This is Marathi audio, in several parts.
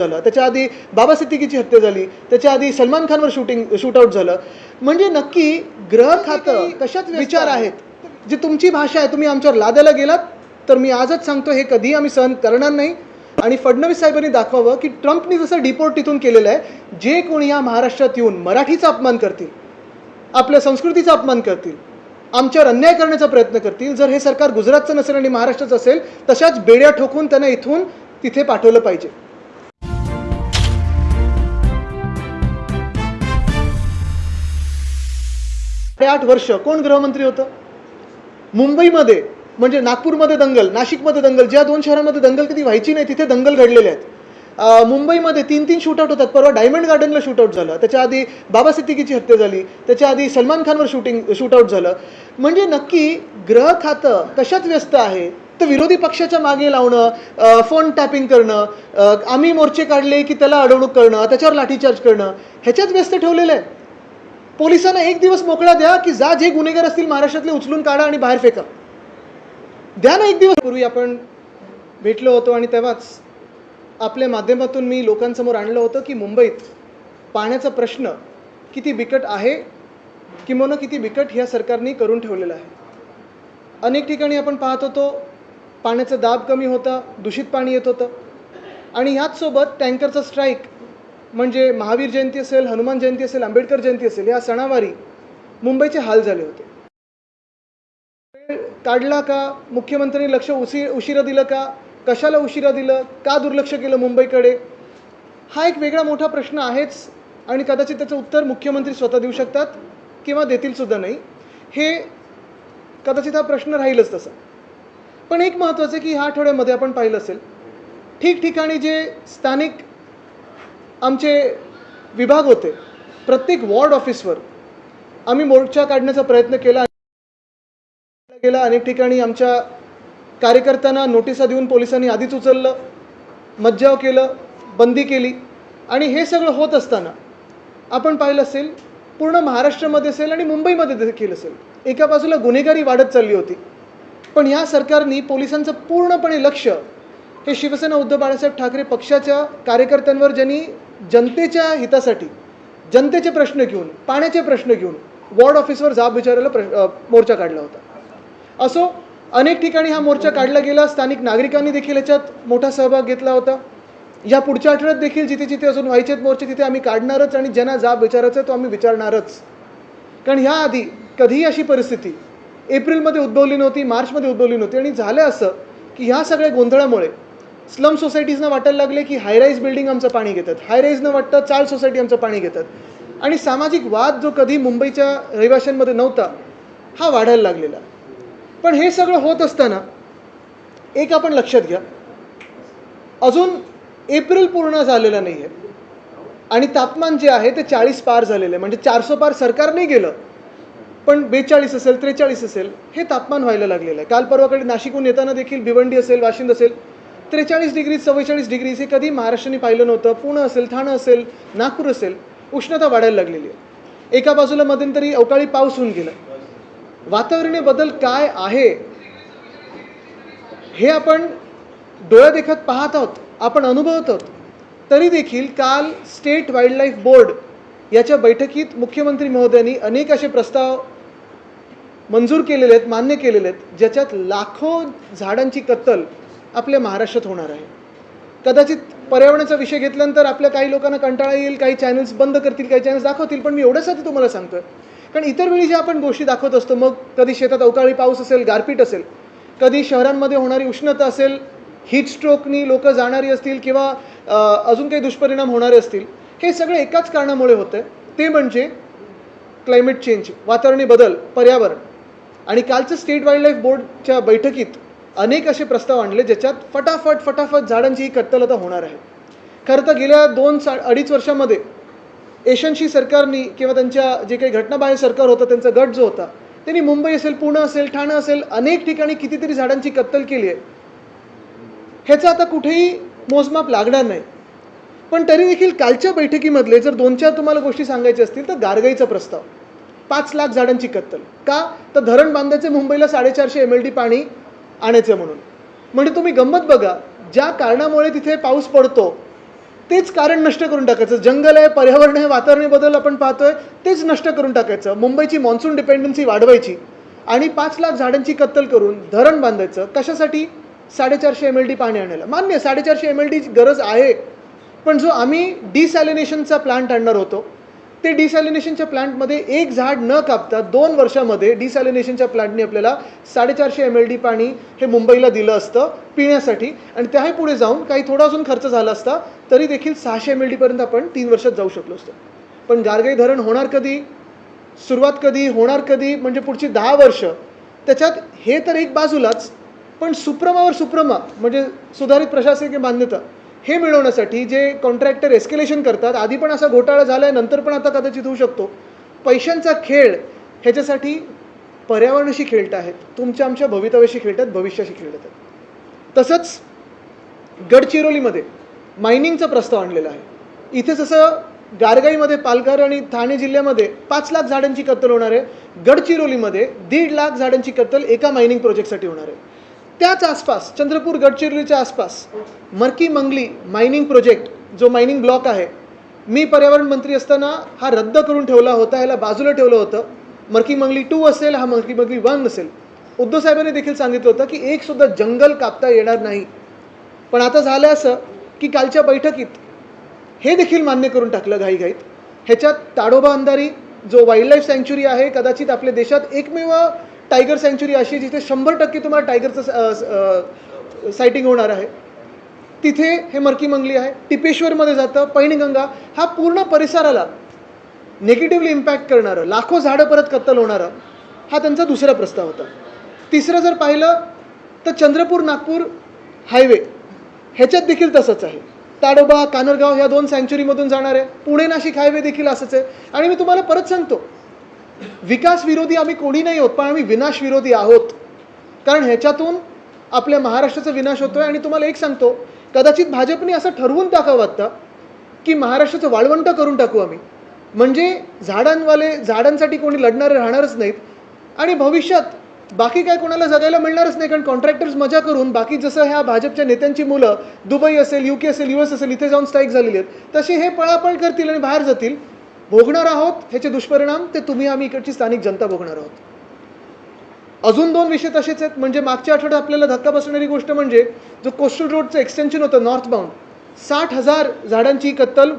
झालं, त्याच्या आधी बाबा सिद्दीकीची हत्या झाली, त्याच्या आधी सलमान खानवर शूटआउट झालं. म्हणजे नक्की ग्रह खातं कशात विचार आहेत, जी तुमची भाषा आहे तुम्ही आमच्यावर लादायला गेलात तर मी आजच सांगतो हे कधी आम्ही सहन करणार नाही. आणि फडणवीस साहेबांनी दाखवावं की ट्रम्पनी जसं डिपोर्ट तिथून केलेलं आहे, जे कोणी या महाराष्ट्रात येऊन मराठीचा अपमान करतील, आपल्या संस्कृतीचा अपमान करतील, आमच्यावर अन्याय करण्याचा प्रयत्न करतील, जर हे सरकार गुजरातचं नसेल आणि महाराष्ट्राचं असेल तशाच बेड्या ठोकून त्यांना इथून तिथे पाठवलं पाहिजे. 8 वर्ष कोण गृहमंत्री होतं? मुंबईमध्ये म्हणजे नागपूरमध्ये दंगल, नाशिकमध्ये दंगल, ज्या 2 शहरांमध्ये दंगल कधी व्हायची नाही तिथे दंगल घडलेले आहेत. मुंबईमध्ये 3-3 शूटआउट होतात. परवा डायमंड गार्डनला शूटआउट झालं, त्याच्या आधी बाबा सिद्दीकीची हत्या झाली, त्याच्या आधी सलमान खानवर शूटआउट झालं. म्हणजे नक्की ग्रह खातं कशात व्यस्त आहे? तर विरोधी पक्षाच्या मागे लावणं, फोन टॅपिंग करणं, आम्ही मोर्चे काढले की त्याला अडवणूक करणं, त्याच्यावर लाठीचार्ज करणं, ह्याच्यात व्यस्त ठेवलेलं आहे. पोलिसांना 1 दिवस मोकळा द्या की जा, जे गुन्हेगार असतील महाराष्ट्रातले उचलून काढा आणि बाहेर फेका. द्या ना 1 दिवस. पूर्वी आपण भेटलो होतो आणि तेव्हाच आपल्या माध्यमातून मी लोकांसमोर आणलं होतं की मुंबईत पाण्याचा प्रश्न किती बिकट आहे, किंवा किती बिकट ह्या सरकारने करून ठेवलेला आहे. अनेक ठिकाणी आपण पाहत होतो पाण्याचा दाब कमी होता, दूषित पाणी येत होतं. आणि ह्याच सोबत टँकरचा स्ट्राईक, म्हणजे महावीर जयंती असेल, हनुमान जयंती असेल, आंबेडकर जयंती असेल, या सणावारी मुंबईचे हाल झाले होते. काढला का? मुख्यमंत्र्यांनी लक्ष उशिरा दिलं का? कशाला उशिरा दिलं? का दुर्लक्ष केलं मुंबईकडे? हा एक वेगळा मोठा प्रश्न आहेच आणि कदाचित त्याचं उत्तर मुख्यमंत्री स्वतः देऊ शकतात किंवा देतील सुद्धा नाही. हे कदाचित हा प्रश्न राहीलच तसा. पण एक महत्त्वाचं आहे की ह्या आठवड्यामध्ये आपण पाहिलं असेल ठिकठिकाणी जे स्थानिक आमचे विभाग होते, प्रत्येक वॉर्ड ऑफिसवर आम्ही मोर्चा काढण्याचा प्रयत्न केला. अनेक ठिकाणी आमच्या कार्यकर्त्यांना नोटिसा देऊन पोलिसांनी आधीच उचललं, मज्जाव केलं, बंदी केली. आणि हे सगळं होत असताना आपण पाहिलं असेल पूर्ण महाराष्ट्रामध्ये असेल आणि मुंबईमध्ये देखील असेल, एका बाजूला गुन्हेगारी वाढत चालली होती. पण ह्या सरकारने पोलिसांचं पूर्णपणे लक्ष हे शिवसेना उद्धव बाळासाहेब ठाकरे पक्षाच्या कार्यकर्त्यांवर, ज्यांनी जनतेच्या हितासाठी जनतेचे प्रश्न घेऊन, पाण्याचे प्रश्न घेऊन वॉर्ड ऑफिसवर जाब विचारायला मोर्चा काढला होता. असो, अनेक ठिकाणी हा मोर्चा काढला गेला. स्थानिक नागरिकांनी देखील याच्यात मोठा सहभाग घेतला होता. या पुढच्या आठवड्यात देखील जिथे जिथे अजून व्हायचे मोर्चे तिथे आम्ही काढणारच आणि ज्यांना जाब विचारायचा तो आम्ही विचारणारच. कारण ह्याआधी कधीही अशी परिस्थिती एप्रिलमध्ये उद्भवली नव्हती, मार्चमध्ये उद्भवली नव्हती. आणि झालं असं की ह्या सगळ्या गोंधळामुळे स्लम सोसायटीजना वाटायला लागले की हायराईज बिल्डिंग आमचं पाणी घेतात, हायराईजनं वाटतं चाळ सोसायटी आमचं पाणी घेतात. आणि सामाजिक वाद जो कधी मुंबईच्या रहिवाशांमध्ये नव्हता हा वाढायला लागलेला. पण हे सगळं होत असताना एक आपण लक्षात घ्या, अजून एप्रिल पूर्ण झालेलं नाही आहे आणि तापमान जे आहे ते 40 पार झालेलं आहे. म्हणजे 400 पार सरकार नाही गेलं, पण 42 असेल, 43 असेल हे तापमान व्हायला लागलेलं आहे. काल परवाकडे नाशिकहून येताना देखील भिवंडी असेल, वाशिंद असेल, 43 डिग्री 44 डिग्रीज हे कधी महाराष्ट्राने पाहिलं नव्हतं. पुणे असेल, ठाणे असेल, नागपूर असेल, उष्णता वाढायला लागलेली आहे. एका बाजूला मध्यंतरी अवकाळी पाऊस होऊन गेला. वातावरणीय बदल काय आहे हे आपण डोळ्या देखत पाहत आहोत, आपण अनुभवत आहोत. तरी देखील काल स्टेट वाईल्ड लाईफ बोर्ड याच्या बैठकीत मुख्यमंत्री महोदयांनी अनेक असे प्रस्ताव मंजूर केलेले आहेत, मान्य केलेले आहेत, ज्याच्यात लाखो झाडांची कत्तल आपल्या महाराष्ट्रात होणार आहे. कदाचित पर्यावरणाचा विषय घेतल्यानंतर आपल्या काही लोकांना कंटाळा येईल, काही चॅनल्स बंद करतील, काही चॅनल्स दाखवतील. पण मी एवढ्यासाठी तुम्हाला सांगतोय कारण इतर वेळी ज्या आपण गोष्टी दाखवत असतो, मग कधी शेतात अवकाळी पाऊस असेल, गारपीट असेल, कधी शहरांमध्ये होणारी उष्णता असेल, हीट स्ट्रोकनी लोक जाणारी असतील किंवा अजून काही दुष्परिणाम होणारे असतील, हे सगळे एकाच कारणामुळे होतं, ते म्हणजे क्लायमेट चेंज, वातावरणीय बदल, पर्यावरण. आणि कालचं स्टेट वाईल्ड लाईफ बोर्डच्या बैठकीत अनेक असे प्रस्ताव आणले ज्याच्यात फटाफट झाडांची ही कत्तल आता होणार आहे. खरं तर गेल्या 2-2.5 वर्षामध्ये एशनशी सरकारनी किंवा त्यांच्या जे काही घटनाबाह्य सरकार होतं, त्यांचा गट जो होता, त्यांनी मुंबई असेल, पुणे असेल, ठाणे असेल, अनेक ठिकाणी कितीतरी झाडांची कत्तल केली आहे. ह्याचं आता कुठेही मोजमाप लागणार नाही. पण तरी देखील कालच्या बैठकीमधले जर 2-4 तुम्हाला गोष्टी सांगायच्या असतील तर गारगाईचा प्रस्ताव, 5 लाख झाडांची कत्तल. का? तर धरण बांधायचे मुंबईला 450 MLD पाणी आणायचं म्हणून. म्हणजे तुम्ही गंमत बघा, ज्या कारणामुळे तिथे पाऊस पडतो तेच कारण नष्ट करून टाकायचं. जंगल आहे, पर्यावरण आहे, वातावरणीय बदल आपण पाहतोय, तेच नष्ट करून टाकायचं. मुंबईची मॉन्सून डिपेंडन्सी वाढवायची आणि 5 लाख झाडांची कत्तल करून धरण बांधायचं. कशासाठी? 450 MLD पाणी आणायला. मान्य 450 MLD गरज आहे, पण जो आम्ही डिसॅलिनेशनचा प्लांट आणणार होतो, ते डिसॅलिनेशनच्या प्लांटमध्ये एक झाड न कापता 2 वर्षामध्ये डिसॅलिनेशनच्या प्लांटने आपल्याला 450 MLD पाणी हे मुंबईला दिलं असतं पिण्यासाठी, आणि त्याही पुढे जाऊन काही थोडा अजून खर्च झाला असता तरी देखील 600 MLD पर्यंत आपण 3 वर्षात जाऊ शकलो असतो. पण गारगाई धरण होणार कधी, सुरुवात कधी, होणार कधी, म्हणजे पुढची 10 वर्ष. त्याच्यात हे तर एक बाजूलाच, पण सुप्रमा म्हणजे सुधारित प्रशासकीय मान्यता हे मिळवण्यासाठी जे कॉन्ट्रॅक्टर एस्केलेशन करतात, आधी पण असा घोटाळा झाला आहे, नंतर पण आता कदाचित होऊ शकतो. पैशांचा खेळ, ह्याच्यासाठी पर्यावरणाशी खेळत आहेत, तुमच्या आमच्या भवितव्याशी खेळतात, भविष्याशी खेळत आहेत. तसंच गडचिरोलीमध्ये मायनिंगचा प्रस्ताव आणलेला आहे. इथे जसं गारगाईमध्ये, पालघर आणि ठाणे जिल्ह्यामध्ये 5 लाख झाडांची कत्तल होणार आहे, गडचिरोलीमध्ये 1.5 लाख झाडांची कत्तल एका मायनिंग प्रोजेक्टसाठी होणार आहे. त्याच आसपास, चंद्रपूर गडचिरोलीच्या आसपास मर्की मंगली मायनिंग प्रोजेक्ट, जो मायनिंग ब्लॉक आहे, मी पर्यावरण मंत्री असताना हा रद्द करून ठेवला होता, ह्याला बाजूला ठेवलं होतं. मर्की मंगली 2 असेल, हा मर्की मंगली 1 असेल. उद्धव साहेबांनी देखील सांगितलं होतं की एक सुद्धा जंगल कापता येणार नाही. पण आता झालं असं की कालच्या बैठकीत हे देखील मान्य करून टाकलं घाईघाईत. ह्याच्यात ताडोबा अंधारी जो वाईल्ड लाईफ सँच्युरी आहे, कदाचित आपल्या देशात एकमेव टायगर सँच्युरी अशी जिथे 100% तुम्हाला टायगरचं सायटिंग होणार आहे, तिथे हे मर्की मंगली आहे. टिपेश्वरमध्ये जातं, पैनगंगा, हा पूर्ण परिसराला निगेटिव्हली इम्पॅक्ट करणारं, लाखो झाडं परत कत्तल होणारं, हा त्यांचा दुसरा प्रस्ताव होता. तिसरं जर पाहिलं तर चंद्रपूर नागपूर हायवे, ह्याच्यात देखील तसंच आहे. ताडोबा, कानरगाव ह्या 2 सँच्युरीमधून जाणार आहे. पुणे नाशिक हायवे देखील असंच आहे. आणि मी तुम्हाला परत सांगतो, विकास विरोधी आम्ही कोणी नाही आहोत, पण आम्ही विनाश विरोधी आहोत. कारण ह्याच्यातून आपल्या महाराष्ट्राचा विनाश होतोय. आणि तुम्हाला एक सांगतो, कदाचित भाजपने असं ठरवून टाकावं आता की महाराष्ट्राचं वाळवंट करून टाकू आम्ही, म्हणजे झाडांसाठी कोणी लढणारे राहणारच नाहीत, आणि भविष्यात बाकी काय कोणाला जगायला मिळणारच नाही. कारण कॉन्ट्रॅक्टर्स मजा करून, बाकी जसं ह्या भाजपच्या नेत्यांची मुलं दुबई असेल, UK असेल, US असेल, इथे जाऊन स्ट्राईक झालेली आहेत, तसे हे पळापळ करतील आणि बाहेर जातील. भोगणार आहोत ह्याचे दुष्परिणाम, ते तुम्ही आम्ही इकडची स्थानिक जनता भोगणार आहोत. अजून 2 विषय तसेच आहेत. म्हणजे मागच्या आठवड्यात आपल्याला धक्का बसणारी गोष्ट म्हणजे जो कोस्टल रोडचं एक्सटेन्शन होतं नॉर्थ बाउंड, 60,000 झाडांची कत्तल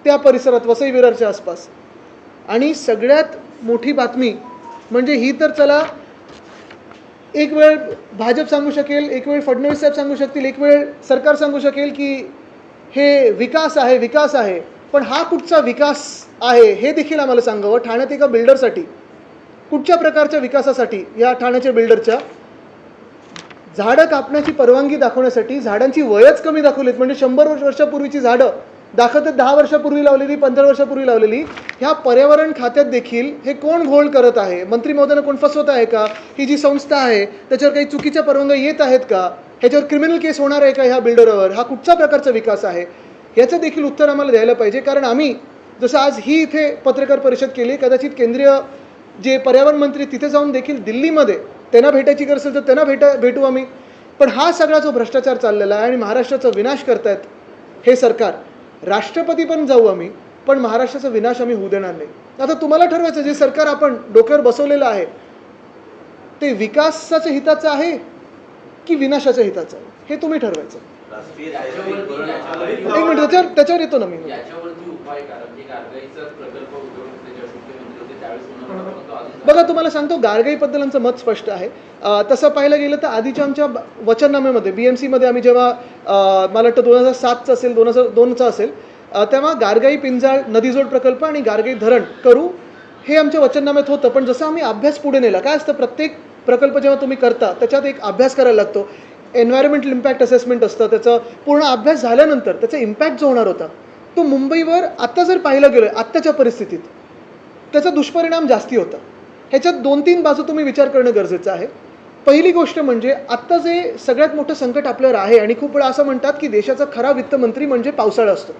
त्या परिसरात, वसई विरारच्या आसपास. आणि सगळ्यात मोठी बातमी म्हणजे ही, तर चला एक वेळ भाजप सांगू शकेल, एक वेळ फडणवीस साहेब सांगू शकतील, एक वेळ सरकार सांगू शकेल की हे विकास आहे, विकास आहे, पण हा कुठचा विकास आहे हे देखील आम्हाला सांगावं. ठाण्यात एका बिल्डरसाठी, कुठच्या प्रकारच्या विकासासाठी, या ठाण्याच्या बिल्डरच्या झाडं कापण्याची परवानगी दाखवण्यासाठी झाडांची वयच कमी दाखवलीत. म्हणजे 100 वर्षापूर्वीची झाडं दाखवतात, 10 वर्षापूर्वी लावलेली, 15 वर्षापूर्वी लावलेली. ह्या पर्यावरण खात्यात देखील हे कोण घोळ करत आहे? मंत्री महोदयांना कोण फसवत आहे का? ही जी संस्था आहे त्याच्यावर काही चुकीच्या परवानग्या येत आहेत का? ह्याच्यावर क्रिमिनल केस होणार आहे का ह्या बिल्डरवर? हा कुठच्या प्रकारचा विकास आहे? ह्याचं देखील उत्तर आम्हाला द्यायला पाहिजे. कारण आम्ही जसं आज ही इथे पत्रकार परिषद केली, कदाचित केंद्रीय जे पर्यावरण मंत्री तिथे जाऊन देखील दिल्लीमध्ये त्यांना भेटायची गरज असेल तर त्यांना भेटू आम्ही. पण हा सगळा जो भ्रष्टाचार चाललेला आहे आणि महाराष्ट्राचा विनाश करतायत हे सरकार, राष्ट्रपती पण जाऊ आम्ही, पण महाराष्ट्राचा विनाश आम्ही होऊ देणार नाही. आता तुम्हाला ठरवायचं, जे सरकार आपण डोक्यावर बसवलेलं आहे ते विकासाच्या हिताचं आहे की विनाशाच्या हिताचं आहे, हे तुम्ही ठरवायचं. एक मिनिट, त्याच्यावर येतो ना मी. बघा, तुम्हाला सांगतो, गारगाईबद्दल मत स्पष्ट आहे. तसं पाहायला गेलं तर आधीच्या आमच्या वचननाम्यामध्ये, BMC मध्ये आम्ही जेव्हा मला वाटतं 2007चं असेल, 2002चं असेल, तेव्हा गारगाई पिंजाळ नदीजोड प्रकल्प आणि गारगाई धरण करू हे आमच्या वचननाम्यात होतं. पण जसं आम्ही अभ्यास पुढे नेला, काय असतं, प्रत्येक प्रकल्प जेव्हा तुम्ही करता त्याच्यात एक अभ्यास करायला लागतो, एन्व्हायरमेंटल इम्पॅक्ट असेसमेंट असतं. त्याचा पूर्ण अभ्यास झाल्यानंतर त्याचा इम्पॅक्ट जो होणार होता तो मुंबईवर आत्ता जर पाहिलं गेलं आत्ताच्या परिस्थितीत त्याचा दुष्परिणाम जास्ती होता. ह्याच्यात 2-3 बाजू तुम्ही विचार करणं गरजेचं आहे. पहिली गोष्ट म्हणजे आत्ता जे सगळ्यात मोठं संकट आपल्यावर आहे, आणि खूप वेळा असं म्हणतात की देशाचा खरा वित्तमंत्री म्हणजे पावसाळा असतो.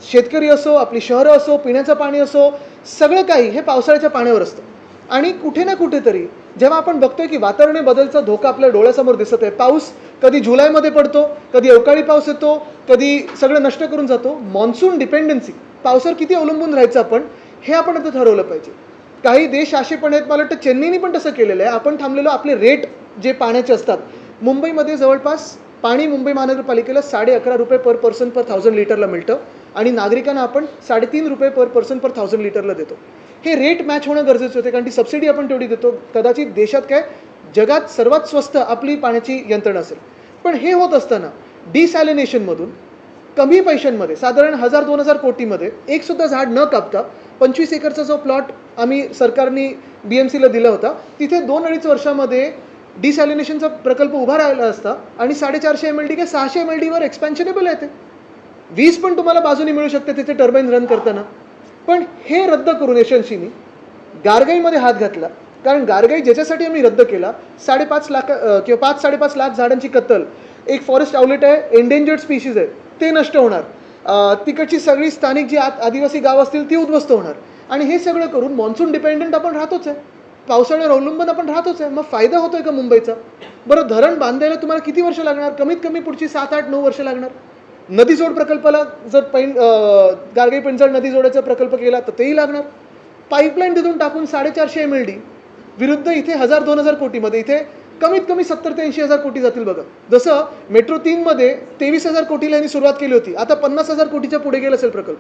शेतकरी असो, आपली शहरं असो, पिण्याचं पाणी असो, सगळं काही हे पावसाळ्याच्या पाण्यावर असतं. आणि कुठे ना कुठेतरी जेव्हा आपण बघतोय की वातावरणीय बदलचा धोका आपल्या डोळ्यासमोर दिसत आहे, पाऊस कधी जुलैमध्ये पडतो, कधी अवकाळी पाऊस येतो, कधी सगळं नष्ट करून जातो. मॉन्सून डिपेंडन्सी, पावसावर किती अवलंबून राहायचं आपण, हे आपण आता ठरवलं पाहिजे. काही देश असे पण आहेत, मला वाटतं चेन्नईने पण तसं केलेलं आहे. आपण थांबलेलो, आपले रेट जे पाण्याचे असतात, मुंबईमध्ये जवळपास पाणी मुंबई महानगरपालिकेला 11.5 रुपये पर पर्सन पर 1000 लिटरला मिळतं आणि नागरिकांना आपण 3.5 रुपये पर पर्सन पर 1000 लिटरला देतो. हे रेट मॅच होणं गरजेचं होते, कारण ती सबसिडी आपण तेवढी देतो. कदाचित देशात काय जगात सर्वात स्वस्त आपली पाण्याची यंत्रणा असेल. पण हे होत असताना डिसॅलिनेशनमधून कमी पैशांमध्ये, साधारण 1000-2000 कोटीमध्ये एक सुद्धा झाड न कापता 25 एकरचा जो प्लॉट आम्ही सरकारने BMCला दिला होता, तिथे 2-2.5 वर्षामध्ये डिसॅलिनेशनचा प्रकल्प उभा राहिला असता आणि 450 MLD काय 600 MLDवर एक्सपॅन्शनेबल आहे. ते वीज पण तुम्हाला बाजूने मिळू शकते तिथे टर्बाईन रन करताना. पण हे रद्द करून एशनशीनी गारगाईमध्ये हात घातला. कारण गारगाई ज्याच्यासाठी आम्ही रद्द केला, 5.5 लाख किंवा 5-5.5 लाख झाडांची कत्तल, एक फॉरेस्ट आउटलेट आहे, एंडेंजर्ड स्पीशीज आहे, ते नष्ट होणार, तिकडची सगळी स्थानिक जी आदिवासी गाव असतील ती उद्ध्वस्त होणार. आणि हे सगळं करून मॉन्सून डिपेंडंट आपण राहतोच आहे, पावसाळ्यावर अवलंबून आपण राहतोच आहे. मग फायदा होतोय का मुंबईचा? बरं, धरण बांधायला तुम्हाला किती वर्ष लागणार? कमीत कमी पुढची 7-8-9 वर्ष लागणार. नदी जोड प्रकल्पाला जर गारगाई पिंजळ नदी जोडाचा प्रकल्प केला तर तेही लागणार. पाईपलाईन तिथून टाकून 450 MLD विरुद्ध इथे 1000-2000 कोटीमध्ये इथे कमीत कमी 70 ते 80 हजार कोटी जातील. बघा, जसं मेट्रो 3मध्ये 23,000 कोटीला यांनी सुरुवात केली होती, आता 50,000 कोटीच्या पुढे गेला असेल प्रकल्प.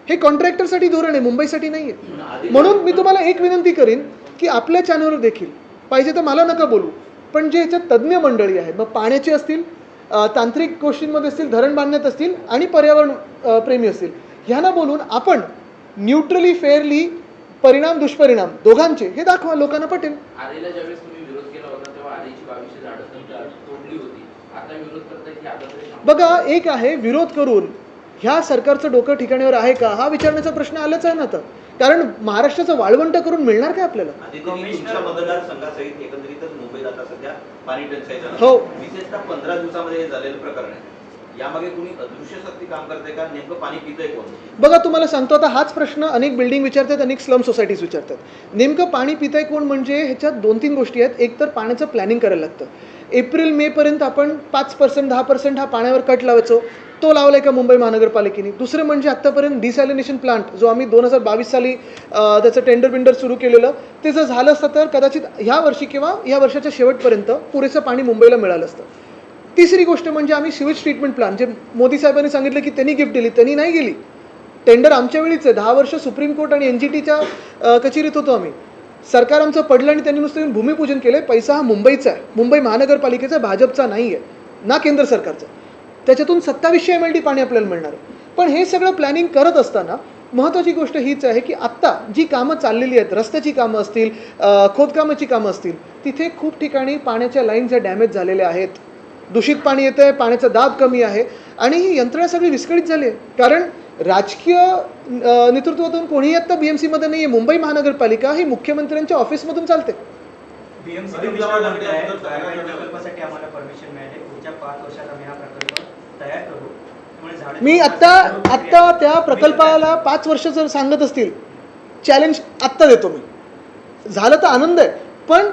हे कॉन्ट्रॅक्टरसाठी धोरण आहे, मुंबईसाठी नाही आहे. म्हणून मी तुम्हाला एक विनंती करीन की आपल्या चॅनलवर देखील, पाहिजे तर मला नका बोलू, पण जे ह्याच्यात तज्ज्ञ मंडळी आहेत, मग पाण्याचे असतील, तांत्रिक गोष्टींमध्ये असतील, धरण बांधण्यात असतील आणि पर्यावरण प्रेमी असतील, ह्यांना बोलून आपण न्यूट्रली फेअरली परिणाम दुष्परिणाम दोघांचे हे दाखवा, लोकांना पटेल. आधीला ज्यावेळेस तुम्ही विरोध केला होता तेव्हा आधीची 2200 झाडं तोडली होती, आता विरोध करताय की आता तरी बघा, एक आहे विरोध करून ह्या सरकारचं डोकं ठिकाणीवर आहे का हा विचारण्याचा प्रश्न आलाच आहे ना आता. कारण महाराष्ट्राचं वाळवंट करून मिळणार काय आपल्याला? तुमच्या मतदारसंघासहित एकंदरीतच मुंबईत आता सध्या पाणी टंचाईचा, हो, विशेषतः 15 दिवसामध्ये हे झालेलं प्रकरण आहे. यामागे कुणी अदृश्य शक्ती काम करते का? नेमकं पाणी पितंय कोण? बघा, तुम्हाला सांगतो, आता हाच प्रश्न अनेक बिल्डिंग विचारतात, अनेक स्लम सोसायटीज विचारतात. नेमकं पाणी पितंय कोण म्हणजे ह्याच्यात 2-3 गोष्टी आहेत. एक तर पाण्याचं प्लॅनिंग करायला लागतं. एप्रिल-मे पर्यंत आपण 5% 10% हा पाण्यावर कट लावायचो, तो लावलाय का मुंबई महानगरपालिकेने? दुसरं म्हणजे आत्तापर्यंत डिसॅलिनेशन प्लांट जो आम्ही 2022 साली त्याचं टेंडर सुरू केलेलं, ते जर झालं असतं तर कदाचित ह्या वर्षी किंवा या वर्षाच्या शेवटपर्यंत पुरेसं पाणी मुंबईला मिळालं असतं. तिसरी गोष्ट म्हणजे आम्ही सिवेज ट्रीटमेंट प्लांट, जे मोदी साहेबांनी सांगितलं की त्यांनी गिफ्ट दिली, त्यांनी नाही गेली. टेंडर आमच्या वेळीच आहे. 10 वर्ष सुप्रीम कोर्ट आणि NGTच्या कचेरीत होतो आम्ही. सरकार आमचं पडलं आणि त्यांनी नुसतं भूमिपूजन केलं. पैसा हा मुंबईचा आहे, मुंबई महानगरपालिकेचा, भाजपचा नाही आहे, ना केंद्र सरकारचा. त्याच्यातून 2700 MLD पाणी आपल्याला मिळणार आहे. पण हे सगळं प्लॅनिंग करत असताना महत्त्वाची गोष्ट हीच आहे की आत्ता जी कामं चाललेली आहेत, रस्त्याची कामं असतील, खोदकामाची कामं असतील, तिथे खूप ठिकाणी पाण्याच्या लाईन ज्या डॅमेज झालेल्या आहेत, दूषित पाणी येतं आहे, पाण्याचा दाब कमी आहे आणि ही यंत्रणा सगळी विस्कळीत झाली आहे. कारण राजकीय नेतृत्वातून कोणीही आत्ता BMCमध्ये नाही आहे. मुंबई महानगरपालिका ही मुख्यमंत्र्यांच्या ऑफिसमधून चालते. BMC प्रकल्पासाठी आम्हाला परमिशन मिळाली. पुढच्या 5 वर्षात आम्ही हा प्रकल्प तयार करू. मी आत्ता त्या प्रकल्पाला 5 वर्ष जर सांगत असतील, चॅलेंज आत्ता देतो मी. झालं तर आनंद आहे, पण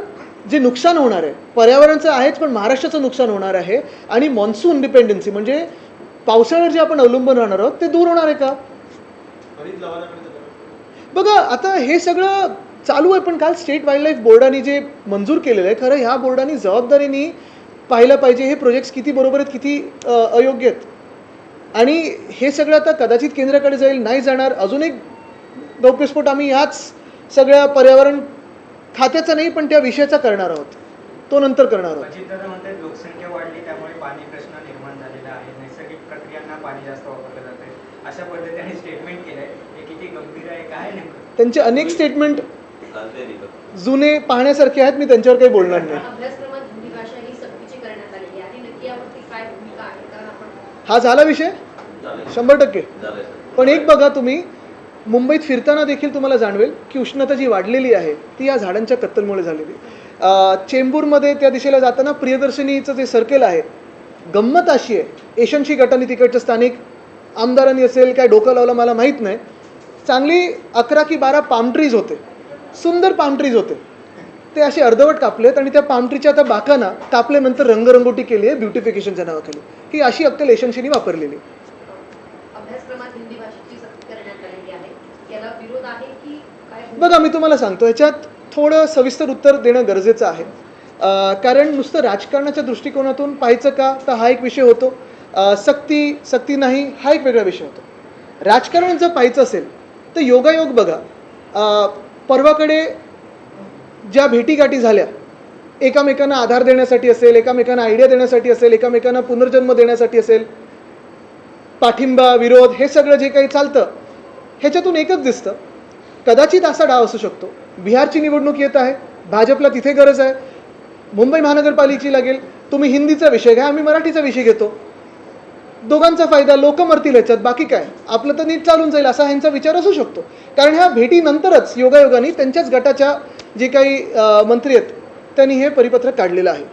जे नुकसान होणार आहे पर्यावरणाचं आहेच, पण महाराष्ट्राचं नुकसान होणार आहे. आणि मॉन्सून डिपेंडन्सी म्हणजे पावसाळ्यावर जे आपण अवलंबून राहणार आहोत ते दूर होणार आहे का? बघा, आता हे सगळं चालू आहे. पण काल स्टेट वाईल्ड लाईफ बोर्डाने जे मंजूर केलेलं आहे, खरं ह्या बोर्डाने जबाबदारीने पाहिलं पाहिजे हे प्रोजेक्ट्स किती बरोबर आहेत, किती अयोग्य आहेत. आणि हे सगळं आता कदाचित केंद्राकडे जाईल, नाही जाणार. अजून एक गौप्यस्फोट आम्ही ह्याच सगळ्या पर्यावरण खात्याचा नाही पण त्या विषयाचा करणार आहोत, तो नंतर करणार आहोत. अजितदादा म्हणतात लोकसंख्या वाढली त्यामुळे पाणी प्रश्न निर्माण झालेला आहे, नैसर्गिक प्रक्रियांना पाणी जास्त वापरलं जाते, अशा पद्धतीने स्टेटमेंट केलंय. हे किती गंभीर आहे, काय नेमकं? त्यांचे अनेक स्टेटमेंट जुने पाहण्यासारखे आहेत, मी त्यांच्यावर काही बोलणार नाही. अभ्यासक्रमात हिंदी भाषा ही सक्तीची करण्यात आलेली आहे आणि नक्की यावरती काय भूमिका आहे? कारण आपण हा झाला विषय 100%. पण एक बघा, तुम्ही मुंबईत फिरताना देखील तुम्हाला जाणवेल की उष्णता जी वाढलेली आहे ती या झाडांच्या कत्तलमुळे झालेली. चेंबूरमध्ये त्या दिशेला जाताना प्रियदर्शनीचं जे सर्कल आहे, गंमत अशी आहे, एशनशी गटाने तिकडच्या स्थानिक आमदारांनी असेल काय डोकं लावलं मला माहीत नाही, चांगली 11 की 12 पाम ट्रीज होते, सुंदर पाम ट्रीज होते. ते असे अर्धवट कापलेत आणि त्या पामट्रीच्या त्या बाकांना कापल्यानंतर रंगरंगोटी केली आहे ब्युटिफिकेशनच्या नावाखाली. ही अशी अक्कल एशनशीनी वापरलेली. अभ्यासक्रमात हिंदी भाषेची सक्ती करण्यात आलेली आहे, याला विरोध आहे की काय? बघा, मी तुम्हाला सांगतो, ह्याच्यात थोडं सविस्तर उत्तर देणं गरजेचं आहे. कारण नुसतं राजकारणाच्या दृष्टिकोनातून पाहायचं का, तर हा एक विषय होतो. सक्ती नाही हा एक वेगळा विषय होतो. राजकारण जर पाहायचं असेल तर योगायोग बघा. परवाकडे ज्या भेटीगाठी झाल्या, एकामेकांना आधार देण्यासाठी असेल, एकामेकांना आयडिया देण्यासाठी असेल, एकामेकांना पुनर्जन्म देण्यासाठी असेल, पाठिंबा विरोध हे सगळं जे काही चालतं ह्याच्यातून एकच दिसतं, कदाचित असा डाव असू शकतो. बिहारची निवडणूक येत आहे, भाजपला तिथे गरज आहे. मुंबई महानगरपालिकेची लागेल, तुम्ही हिंदीचा विषय घ्या, आम्ही मराठीचा विषय घेतो. दोघांचा फायदा, लोक मरतील ह्याच्यात, बाकी काय, आपलं तर नीट चालून जाईल असा ह्यांचा विचार असू शकतो. कारण ह्या भेटीनंतरच योगायोगाने त्यांच्याच गटाच्या जे काही मंत्री आहेत त्यांनी हे परिपत्रक काढलेलं आहे.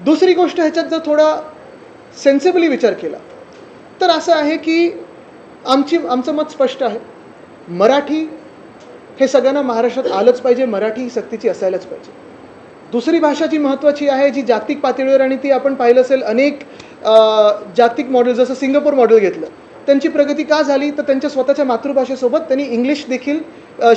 दुसरी गोष्ट, ह्याच्यात जर थोडा सेन्सिबली विचार केला तर असं आहे की आमचं मत स्पष्ट आहे. मराठी हे सगळ्यांना महाराष्ट्रात आलंच पाहिजे, मराठी ही सक्तीची असायलाच पाहिजे. दुसरी भाषा जी महत्त्वाची आहे, जी जागतिक पातळीवर, आणि ती आपण पाहिलं असेल अनेक जागतिक मॉडेल, जसं सिंगापूर मॉडेल घेतलं, त्यांची प्रगती का झाली तर त्यांच्या स्वतःच्या मातृभाषेसोबत त्यांनी इंग्लिश देखील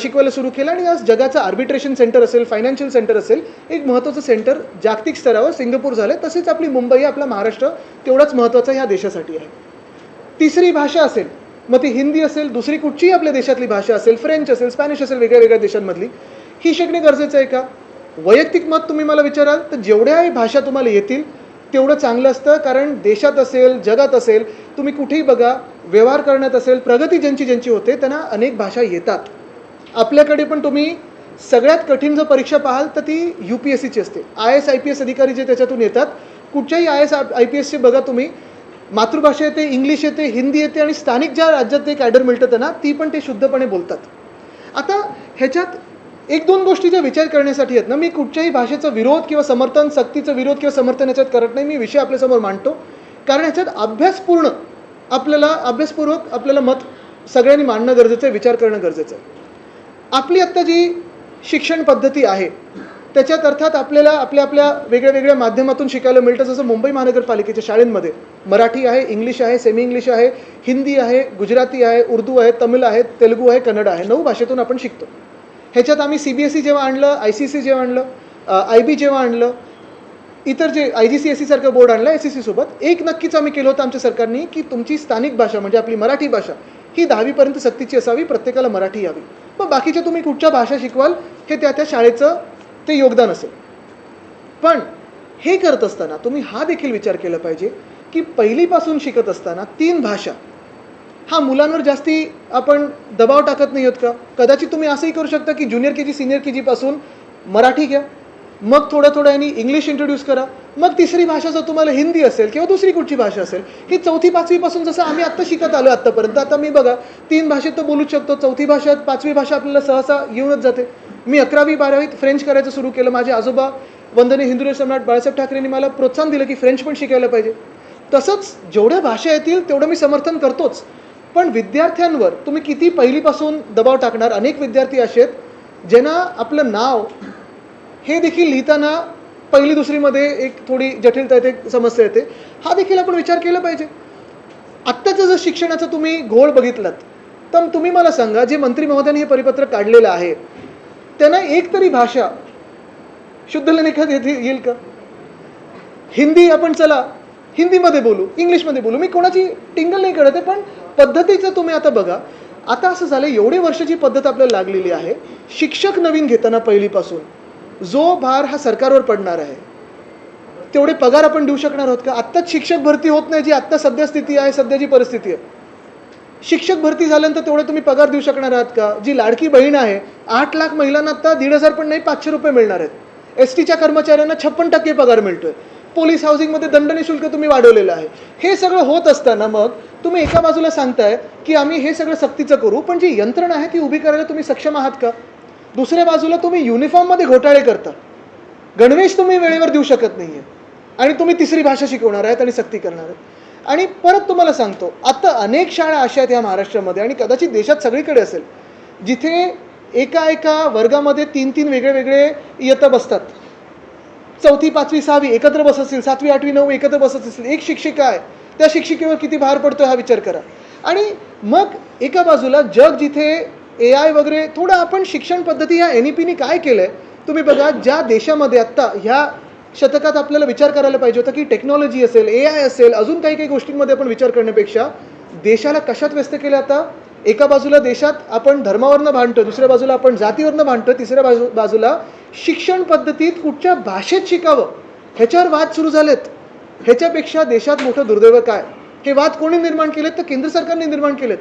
शिकवायला सुरू केलं. आणि आज जगाचं आर्बिट्रेशन सेंटर असेल, फायनान्शियल सेंटर असेल, एक महत्त्वाचं सेंटर जागतिक स्तरावर सिंगापूर झालं. तसेच आपली मुंबई, आपला महाराष्ट्र तेवढाच महत्त्वाचा ह्या देशासाठी आहे. तिसरी भाषा असेल, मग ती हिंदी असेल, दुसरी कुठचीही आपल्या देशातली भाषा असेल, फ्रेंच असेल, स्पॅनिश असेल, वेगळ्या वेगळ्या देशांमधली, ही शिकणे गरजेचं आहे का? वैयक्तिक मत तुम्ही मला विचाराल तर जेवढ्याही भाषा तुम्हाला येतील तेवढं चांगलं असतं. कारण देशात असेल, जगात असेल, तुम्ही कुठेही बघा, व्यवहार करण्यात असेल, प्रगती ज्यांची होते त्यांना अनेक भाषा येतात. आपल्याकडे पण तुम्ही सगळ्यात कठीण जर परीक्षा पाहाल तर ती UPSCची असते. IAS IPS अधिकारी जे त्याच्यातून येतात, कुठच्याही IAS IPSचे बघा तुम्ही, मातृभाषा येते, इंग्लिश येते, हिंदी येते, आणि स्थानिक ज्या राज्यात ते कॅडर मिळतं त्यांना ती पण ते शुद्धपणे बोलतात. आता ह्याच्यात एक दोन गोष्टी ज्या विचार करण्यासाठी आहेत ना, मी कुठच्याही भाषेचा विरोध किंवा समर्थन, सक्तीचा विरोध किंवा समर्थन ह्याच्यात करत नाही. मी विषय आपल्यासमोर मांडतो कारण ह्याच्यात अभ्यासपूर्वक आपल्याला मत सगळ्यांनी मांडणं गरजेचं आहे, विचार करणं गरजेचं आहे. आपली आत्ता जी शिक्षण पद्धती आहे त्याच्यात अर्थात आपल्याला आपल्या वेगळ्या वेगळ्या माध्यमातून शिकायला मिळतं. जसं मुंबई महानगरपालिकेच्या शाळेंमध्ये मराठी आहे, इंग्लिश आहे, सेमी इंग्लिश आहे, हिंदी आहे, गुजराती आहे, उर्दू आहे, तमिळ आहे, तेलुगू आहे, कन्नड आहे, 9 भाषेतून आपण शिकतो. ह्याच्यात आम्ही CBSE जेव्हा आणलं, ICC जेव्हा आणलं, IB जेव्हा आणलं, इतर जे IGCSE सारखं बोर्ड आणलं SEC सोबत, एक नक्कीच आम्ही केलं होतं आमच्या सरकारने की तुमची स्थानिक भाषा म्हणजे आपली मराठी भाषा ही 10वीपर्यंत सक्तीची असावी, प्रत्येकाला मराठी यावी. मग बाकीच्या तुम्ही कुठच्या भाषा शिकवाल हे त्या शाळेचं ते योगदान असेल. पण हे करत असताना तुम्ही हा देखील विचार केला पाहिजे की पहिलीपासून शिकत असताना 3 भाषा हा मुलांवर जास्ती आपण दबाव टाकत नाही आहोत का? कदाचित तुम्ही असंही करू शकता की ज्युनियर KG सिनियर KG पासून मराठी घ्या, मग थोड्या यांनी इंग्लिश इंट्रोड्यूस करा, मग तिसरी भाषा जर तुम्हाला हिंदी असेल किंवा दुसरी कुठची भाषा असेल, ही 4थी 5वी पासून जसं आम्ही आत्ता शिकत आलो आत्तापर्यंत. आता मी बघा 3 भाषेत तर बोलूच शकतो, 4थी भाषा 5वी भाषा आपल्याला सहसा येऊनच जाते. मी 11वी 12वीत फ्रेंच करायचं सुरू केलं. माझे आजोबा वंदनीय हिंदू सम्राट बाळासाहेब ठाकरेंनी मला प्रोत्साहन दिलं की फ्रेंच पण शिकायला पाहिजे. तसंच जेवढ्या भाषा येतील तेवढं मी समर्थन करतोच. पण विद्यार्थ्यांवर तुम्ही किती पहिलीपासून दबाव टाकणार? अनेक विद्यार्थी असे आहेत ज्यांना आपलं नाव हे देखील लिहिताना पहिली दुसरीमध्ये एक थोडी जटिलता येते, समस्या येते. हा देखील आपण विचार केला पाहिजे. आत्ताचं जर शिक्षणाचं तुम्ही घोळ बघितलात तर तुम्ही मला सांगा, जे मंत्री महोदयांनी हे परिपत्रक काढलेलं आहे त्यांना एक तरी भाषा शुद्ध लिखित येईल का? हिंदी आपण चला हिंदीमध्ये बोलू, इंग्लिशमध्ये बोलू, मी कोणाची टिंगल नाही करत आहे, पण पद्धतीचं तुम्ही आता बघा. आता असं झालं, एवढे वर्षाची पद्धत आपल्याला लागलेली आहे. शिक्षक नवीन घेताना पहिलीपासून जो भार हा सरकारवर पडणार आहे तेवढे पगार आपण देऊ शकणार आहोत का? आत्ताच शिक्षक भरती होत नाही, जी आत्ता सध्या स्थिती आहे, सध्याची परिस्थिती आहे. शिक्षक भरती झाल्यानंतर तेवढे तुम्ही पगार देऊ शकणार आहात का? जी लाडकी बहीण आहे, 8 लाख महिलांना आता 1,500 पण नाही 500 रुपये मिळणार आहेत. STच्या कर्मचाऱ्यांना 56% पगार मिळतोय. पोलीस हाऊसिंगमध्ये दंडनी शुल्क तुम्ही वाढवलेलं आहे. हे सगळं होत असताना मग तुम्ही एका बाजूला सांगताय की आम्ही हे सगळं सक्तीचं करू, पण जी यंत्रणा आहे ती उभी करायला तुम्ही सक्षम आहात का? दुसऱ्या बाजूला तुम्ही युनिफॉर्ममध्ये घोटाळे करता, गणवेश तुम्ही वेळेवर देऊ शकत नाहीये, आणि तुम्ही तिसरी भाषा शिकवणार आहेत आणि सक्ती करणार आहेत. आणि परत तुम्हाला सांगतो, आता अनेक शाळा अशा आहेत या महाराष्ट्रामध्ये आणि कदाचित देशात सगळीकडे असेल जिथे एका वर्गामध्ये 3 वेगळे वेगळे इयत्ता बसतात. 4थी 5वी 6वी एकत्र बसत असतील, 7वी 8वी 9वी एकत्र बसत असतील. एक शिक्षिका आहे, त्या शिक्षिकेवर किती भार पडतो हा विचार करा. आणि मग एका बाजूला जग जिथे AI वगैरे, थोडं आपण शिक्षण पद्धती ह्या NEPने काय केलं आहे तुम्ही बघा. ज्या देशामध्ये आत्ता ह्या शतकात आपल्याला विचार करायला पाहिजे होता की टेक्नॉलॉजी असेल, AI असेल, अजून काही गोष्टींमध्ये आपण विचार करण्यापेक्षा देशाला कशात व्यस्त केलं. आता एका बाजूला देशात आपण धर्मावरनं भांडतो, दुसऱ्या बाजूला आपण जातीवरनं भांडतो, तिसऱ्या बाजूला शिक्षण पद्धतीत कुठच्या भाषेत शिकावं ह्याच्यावर वाद सुरू झालेत. ह्याच्यापेक्षा देशात मोठं दुर्दैव काय. हे वाद कोणी निर्माण केलेत तर केंद्र सरकारने निर्माण केलेत.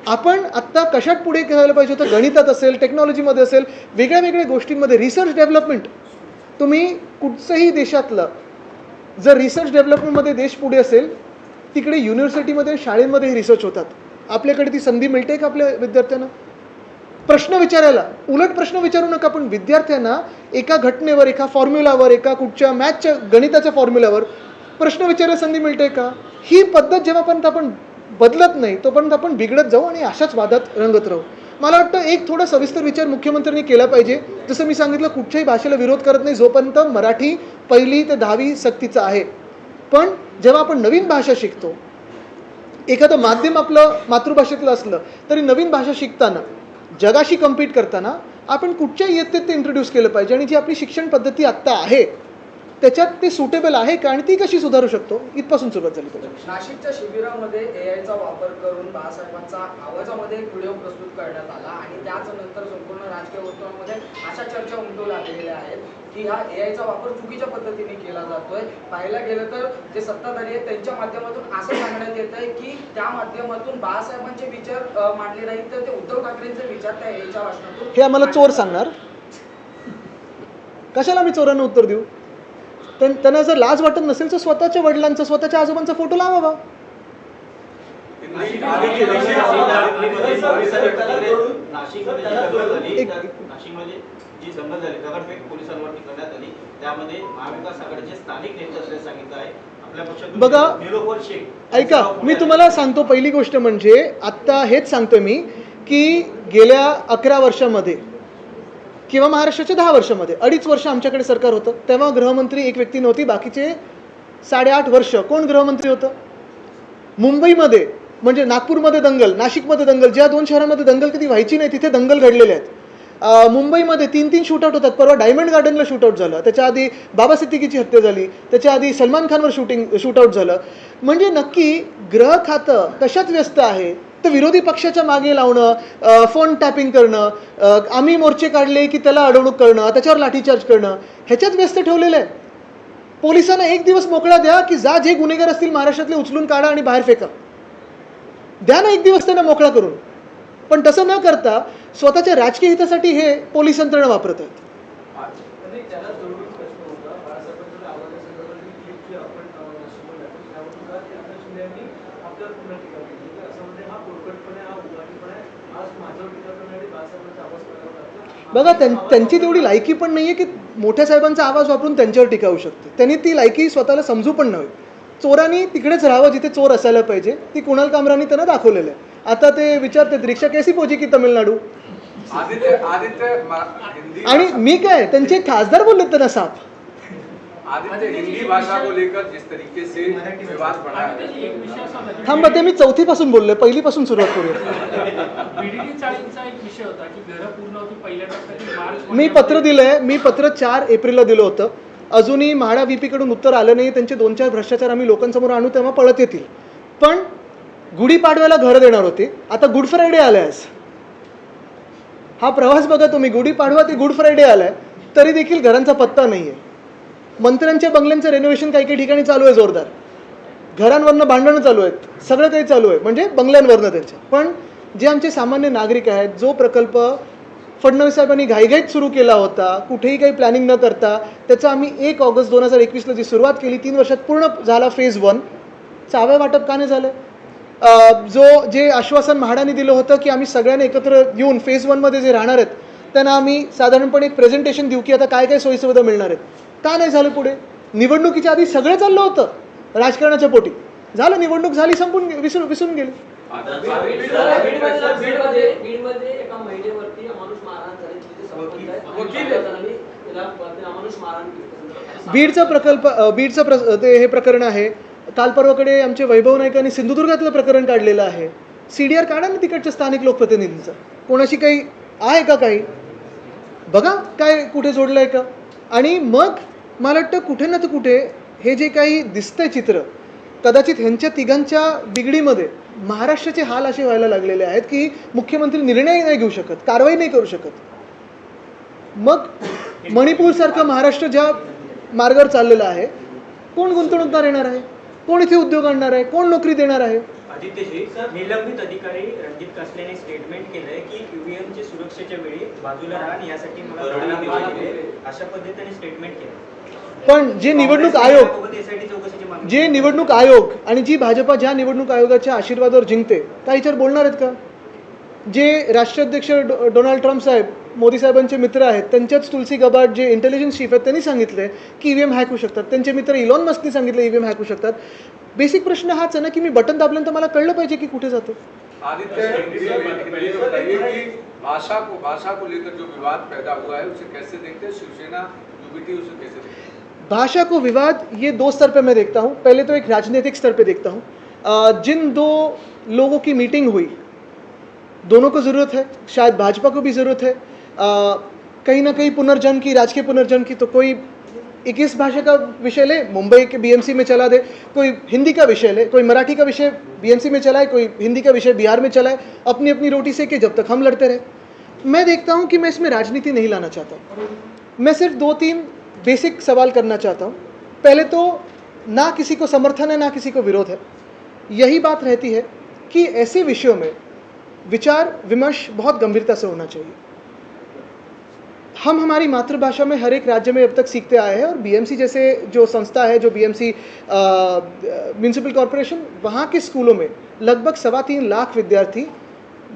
आपण आत्ता कशात पुढे करायला पाहिजे होतं, गणितात असेल, टेक्नॉलॉजीमध्ये असेल, वेगळ्या गोष्टींमध्ये रिसर्च डेव्हलपमेंट. तुम्ही कुठचंही देशातलं जर रिसर्च डेव्हलपमेंटमध्ये देश पुढे असेल तिकडे युनिव्हर्सिटीमध्ये शाळेमध्ये रिसर्च होतात. आपल्याकडे ती संधी मिळते का आपल्या विद्यार्थ्यांना प्रश्न विचारायला. उलट प्रश्न विचारू नका, पण विद्यार्थ्यांना एका घटनेवर, एका फॉर्म्युलावर, एका कुठच्या मॅथच्या गणिताच्या फॉर्म्युलावर प्रश्न विचारायला संधी मिळते का. ही पद्धत जेव्हापर्यंत आपण बदलत नाही तोपर्यंत आपण बिघडत जाऊ आणि अशाच वादात रंगत राहू. मला वाटतं एक थोडा सविस्तर विचार मुख्यमंत्र्यांनी केला पाहिजे. जसं मी सांगितलं, कुठच्याही भाषेला विरोध करत नाही जोपर्यंत मराठी 1ली ते 10वी सक्तीचं आहे. पण जेव्हा आपण नवीन भाषा शिकतो, एखादं माध्यम आपलं मातृभाषेतलं असलं तरी नवीन भाषा शिकताना, जगाशी कम्पीट करताना आपण कुठच्या इयत्तेत ते इंट्रोड्यूस केलं पाहिजे. आणि जी आपली शिक्षण पद्धती आत्ता आहे त्याच्यात ते सुटेबल आहे का आणि ती कशी सुधारू शकतो, इथपासून सुरुवात झाली पाहिजे. नाशिकच्या शिबिरामध्ये AIचा वापर करून बाळासाहेबांचा आवाजामध्ये एक व्हिडिओ प्रस्तुत करण्यात आला आणि त्याच नंतर संपूर्ण राजकीय वर्तुळामध्ये अशा चर्चा उमटू लागलेल्या आहेत की हा AIचा वापर चुकीच्या पद्धतीने केला जातोय. पाहायला गेलं तर जे सत्ताधारी आहेत त्यांच्या माध्यमातून असं सांगण्यात येत आहे की त्या माध्यमातून बाळासाहेबांचे विचार मांडले नाहीत तर ते उद्धव ठाकरेंचे विचार त्या AIच्या भाषणातून. हे आम्हाला चोर सांगणार, कशाला आम्ही चोरांना उत्तर देऊ. त्यांना जर लाज वाटत नसेल तर स्वतःच्या वडिलांचा, स्वतःच्या आजोबांचा फोटो लावा. नाशिकमध्ये जी दंगल झाली, दगडफेक पोलिसांवरती करण्यात आली, त्यामध्ये महाविकास आघाडीचे स्थानिक नेते असल्याचे सांगितलं आहे. आपल्या पक्षातून बघा, निलोफर शेख, ऐका, मी तुम्हाला सांगतो. पहिली गोष्ट म्हणजे आत्ता हेच सांगतोय मी की गेल्या 11 वर्षामध्ये किंवा महाराष्ट्राच्या 10 वर्षामध्ये 2.5 वर्ष आमच्याकडे सरकार होतं. तेव्हा गृहमंत्री एक व्यक्ती नव्हती, बाकीचे 8.5 वर्ष कोण गृहमंत्री होतं. मुंबईमध्ये म्हणजे नागपूरमध्ये दंगल, नाशिकमध्ये दंगल, ज्या 2 शहरांमध्ये दंगल कधी व्हायची नाही तिथे दंगल घडलेले आहेत. मुंबईमध्ये 3 शूटआउट होतात. परवा डायमंड गार्डनला शूटआउट झालं, त्याच्या आधी बाबा सिद्दीकीची हत्या झाली, त्याच्या आधी सलमान खानवर शूटआउट झालं. म्हणजे नक्की गृह खातं कशात व्यस्त आहे तर विरोधी पक्षाच्या मागे लावणं, फोन टॅपिंग करणं, आम्ही मोर्चे काढले की त्याला अडवणूक करणं, त्याच्यावर लाठीचार्ज करणं, ह्याच्यात व्यस्त ठेवलेलं आहे. पोलिसांना 1 दिवस मोकळा द्या की जा, जे गुन्हेगार असतील महाराष्ट्रातले उचलून काढा आणि बाहेर फेका. द्या ना 1 दिवस त्यांना मोकळा करून. पण तसं न करता स्वतःच्या राजकीय हितासाठी हे पोलीस यंत्रणा वापरत आहेत. बघा, त्यांची तेवढी लायकी पण नाहीये की मोठ्या साहेबांचा आवाज वापरून त्यांच्यावर टीका होऊ शकते. त्यांनी ती लायकी स्वतःला समजू पण नव्हे. चोरांनी तिकडेच राहावं जिथे चोर असायला पाहिजे. ती कुणाल कामरांनी त्यांना दाखवलेलं आहे. आता ते विचारतात रिक्षा कैसी पोहोची की तमिळनाडू. आणि मी काय, त्यांचे खासदार बोलले त्यांना साफ. हिंदी भाषा को लेकर जिस तरीके से विवाद बढ़ा है, थांबा, ते मी 4थी पासून बोललोय, 1ली पासून सुरुवात करूया. बीडीडी चाळींचा एक विषय होता की घरं पूर्ण होती पहिल्या टप्प्यात मार्च. मी पत्र दिलंय, मी पत्र 4 एप्रिलला दिलं होतं. अजूनही म्हाडा VP कडून उत्तर आलं नाही. त्यांचे 2-4 भ्रष्टाचार आम्ही लोकांसमोर आणू तेव्हा पळत येतील. पण गुढीपाडव्याला घरं देणार होते, आता गुड फ्रायडे आलाय. हा प्रवास बघा तुम्ही, गुढीपाडवा ते गुड फ्रायडे आलाय तरी देखील घरांचा पत्ता नाहीये. मंत्र्यांच्या बंगल्यांचं रेनोव्हेशन काही ठिकाणी चालू आहे जोरदार. घरांवरनं भांडणं चालू आहेत, सगळं काही चालू आहे म्हणजे बंगल्यांवरनं त्यांच्या. पण जे आमचे सामान्य नागरिक आहेत, जो प्रकल्प फडणवीस साहेबांनी घाईघाईत सुरू केला होता, कुठेही काही प्लॅनिंग न करता, त्याचं आम्ही 1 ऑगस्ट 2021ला जी सुरुवात केली, 3 वर्षात पूर्ण झाला फेज 1. चाव्या वाटप का नाही झालं. जे आश्वासन म्हाडाने दिलं होतं की आम्ही सगळ्यांनी एकत्र येऊन फेज 1मध्ये जे राहणार आहेत त्यांना आम्ही साधारणपणे एक प्रेझेंटेशन देऊ की आता काय काय सोयीसुविधा मिळणार आहेत, का नाही झालं पुढे. निवडणुकीच्या आधी सगळं चाललं होतं राजकारणाच्या पोटी. झालं, निवडणूक झाली, संपून विसरून गेली. बीडमध्ये एका महिलेवरती अमानुष मारहाण झाली, तिथे संबंध आहे. तिला अमानुष मारहाण केली. बीडचं हे प्रकरण आहे. काल परवाकडे आमचे वैभव नाईक यांनी सिंधुदुर्गातलं प्रकरण काढलेलं आहे. CDR काढा ना तिकडच्या स्थानिक लोकप्रतिनिधींचा. कोणाशी काही आहे का काही बघा, काय कुठे जोडलं आहे का. आणि मग मला वाटतं कुठे ना तर कुठे हे जे काही दिसतंय चित्र, कदाचित ह्यांच्या तिघांच्या बिगडीमध्ये महाराष्ट्राचे हाल असे व्हायला लागलेले आहेत की मुख्यमंत्री निर्णय नाही घेऊ शकत, कारवाई नाही करू शकत. मग मणिपूरसारखं महाराष्ट्र ज्या मार्गावर चाललेलं आहे, कोण गुंतवणूकदार येणार आहे, कोण इथे उद्योग आणणार आहे, कोण नोकरी देणार आहे. आदित्यजी, निलंबित अधिकारी रणजित कासलेने स्टेटमेंट केलंय की ईव्हीएमची सुरक्षेच्या वेळी बाजूला राहा आणि यासाठी मला अशा पद्धतीने स्टेटमेंट केलं. पण जे निवडणूक आयोग आणि जी भाजपा ज्या निवडणूक आयोगाच्या आशीर्वादावर जिंकते त्या याच्यावर बोलणार आहेत का. जे राष्ट्राध्यक्ष डोनाल्ड ट्रम्प साहेब, मोदी साहेबांचे मित्र आहेत, त्यांच्याच तुलसी गबार्ड जे इंटेलिजन्स चीफ आहेत, त्यांनी सांगितलंय की ईव्हीएम हॅक होऊ शकतात. त्यांचे मित्र इलॉन मस्कने सांगितलं ईव्हीएम हॅक होऊ शकतात. बेसिक प्रश्न हाच आहे ना की मी बटन दाबल्यानंतर मला कळलं पाहिजे की कुठे जातो. आदित्य, बताइए कि भाषा को लेकर जो विवाद पैदा हुआ है उसे कैसे देखते हैं, शिवसेना यूबीटी उसे कैसे देखते हैं? भाषा को विवाद ये दो स्तर पे मैं देखता हूँ. पहले तो एक राजनीतिक स्तर पे देखता हूँ. जिन दो लोगों की मीटिंग हुई, दोनों को ज़रूरत है, शायद भाजपा को भी ज़रूरत है कहीं ना कहीं पुनर्जन्म की, राजकीय पुनर्जन्म की. तो कोई 21 भाषा का विषय ले, मुंबई के BMC में चला दे, कोई हिंदी का विषय ले, कोई मराठी का विषय BMC में चलाए, कोई हिंदी का विषय बिहार में चलाए, अपनी अपनी रोटी सेके जब तक हम लड़ते रहे. मैं देखता हूँ कि मैं इसमें राजनीति नहीं लाना चाहता. मैं सिर्फ 2-3 बेसिक सवाल करना चाहता हूँ. पहले तो ना किसी को समर्थन है ना किसी को विरोध है. यही बात रहती है कि ऐसे विषयों में विचार विमर्श बहुत गंभीरता से होना चाहिए. हम हमारी मातृभाषा में हर एक राज्य में अब तक सीखते आए हैं और BMC जैसे जो संस्था है, जो BMC म्यूनसिपल कॉरपोरेशन, वहाँ के स्कूलों में लगभग 3.25 लाख विद्यार्थी